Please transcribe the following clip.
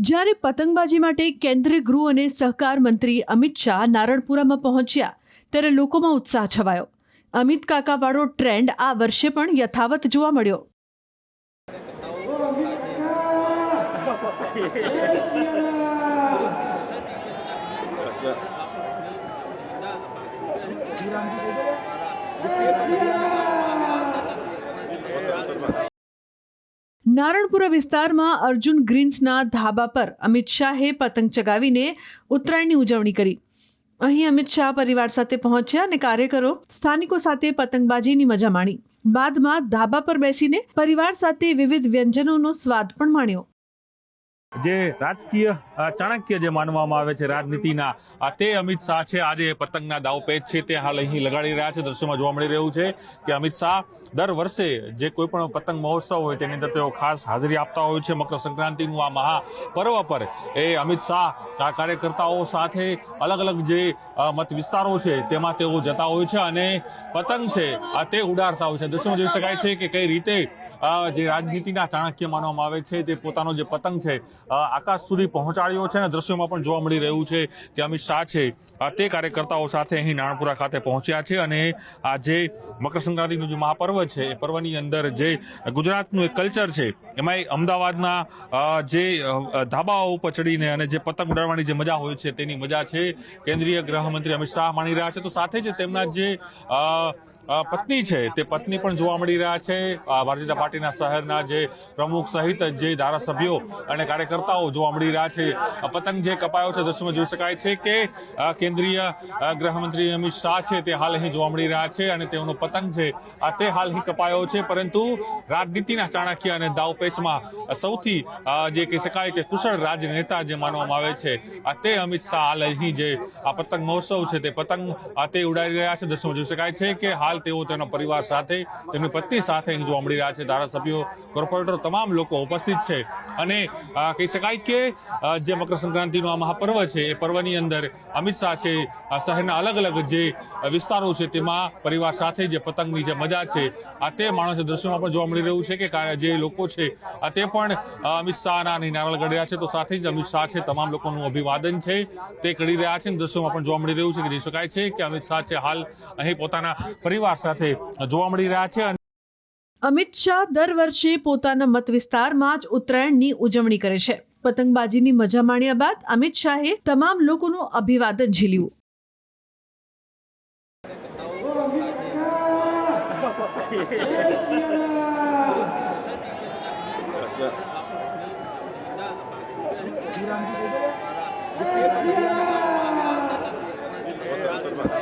જ્યારે પતંગબાજી માટે કેન્દ્રીય ગૃહ અને સહકાર મંત્રી અમિત શાહ નારણપુરામાં પહોંચ્યા ત્યારે લોકોમાં ઉત્સાહ છવાયો। અમિત કાકાવાળો ટ્રેન્ડ આ વર્ષે પણ યથાવત જોવા મળ્યો। નારણપુરા વિસ્તારમાં અર્જુન ગ્રીન્સના ધાબા પર અમિત શાહે પતંગ ચગાવીને ઉત્તરાયણની ઉજવણી કરી। અહીં અમિત શાહ પરિવાર સાથે પહોંચ્યા અને કાર્યકરો સ્થાનિકો સાથે પતંગબાજીની મજા માણી। બાદમાં ધાબા પર બેસીને પરિવાર સાથે વિવિધ વ્યંજનોનો સ્વાદ પણ માણ્યો। જે રાજકીય ચાણક્ય જે માનવામાં આવે છે રાજનીતિના તે અમિત શાહ છે। આજે પતંગના દાવપેચ છે તે હાલ અહીં લગાડી રહ્યા છે। દ્રશ્યમાં જોવા મળી રહ્યું છે કે અમિત શાહ દર વર્ષે જે કોઈ પણ પતંગ મહોત્સવ હોય તેની અંદર તેઓ ખાસ હાજરી આપતા હોય છે। મકર સંક્રાંતિનું આ મહાપર્વ પર એ અમિત શાહ કાર્યકર્તાઓ સાથે અલગ અલગ જે મત વિસ્તારો છે તેમાં તેઓ જતા હોય છે અને પતંગ છે તે ઉડાડતા હોય છે। દ્રશ્યમાં જોઈ શકાય છે કે કઈ રીતે જે રાજનીતિના ચાણક્ય માનવામાં આવે છે તે પોતાનો જે પતંગ છે આકાશ સુધી પહોંચાડ્યો છે અને દ્રશ્યોમાં પણ જોવા મળી રહ્યું છે કે અમિત શાહ છે તે કાર્યકર્તાઓ સાથે અહીં નારણપુરા ખાતે પહોંચ્યા છે અને આ જે મકર સંક્રાંતિનું જે મહાપર્વ છે એ પર્વની અંદર જે ગુજરાતનું એક કલ્ચર છે એમાં અમદાવાદના જે ધાબાઓ ઉપર ચડીને અને જે પતંગ ઉડાડવાની જે મજા હોય છે તેની મજા છે કેન્દ્રીય ગૃહમંત્રી અમિત શાહ માણી રહ્યા છે। તો સાથે જ તેમના જે પત્ની છે તે પત્ની પણ જોવા મળી રહ્યા છે। ભારતીય જનતા પાર્ટીના શહેરના જે પ્રમુખ સહિત જે ધારાસભ્યો અને કાર્યકર્તાઓ જોવા મળી રહ્યા છે। પતંગ જે કપાયો છે દ્રશ્યમાં જોઈ શકાય છે કે કેન્દ્રીય ગૃહમંત્રી અમિત શાહ છે તે હાલ અહીં જોવા મળી રહ્યા છે અને તેઓનો પતંગ છે તે હાલ અહીં કપાયો છે। પરંતુ રાજનીતિના ચાણક્ય અને દાવપેચમાં સૌથી જે કહી શકાય કે કુશળ રાજનેતા જે માનવામાં આવે છે તે અમિત શાહ હાલ અહીં જે આ પતંગ મહોત્સવ છે તે પતંગ તે ઉડાડી રહ્યા છે। દ્રશ્યમાં જોઈ શકાય છે કે હાલ તેઓ તેના પરિવાર સાથે તેમની પત્ની સાથે અહીં જોવા મળી રહ્યા છે। ધારાસભ્યો કોર્પોરેટરો તમામ લોકો ઉપસ્થિત છે અને કહી શકાય કે જે મકર સંક્રાંતિનો આ મહાપર્વ છે એ પર્વની અંદર અમિત શાહ છે શહેરના અલગ અલગ જે વિસ્તારો છે તેમાં પરિવાર સાથે જે પતંગની જે મજા છે તે માણસ દ્રશ્યોમાં પણ જોવા મળી રહ્યું છે કે જે લોકો છે તે પણ અમિત શાહના નારા લગાડી રહ્યા છે। તો સાથે જ અમિત શાહ છે તમામ લોકોનું અભિવાદન છે તે કરી રહ્યા છે। દ્રશ્યોમાં પણ જોવા મળી રહ્યું છે કે જોઈ શકાય છે કે અમિત શાહ છે હાલ અહીં પોતાના પરિવાર સાથે જોવા મળી રહ્યા છે। અમિત શાહ દર વર્ષે પોતાના મત વિસ્તારમાં જ ઉત્તરાયણની ઉજવણી કરે છે। પતંગબાજીની મજા માણ્યા બાદ અમિત શાહે તમામ લોકોનું અભિવાદન ઝીલ્યું। अच्छा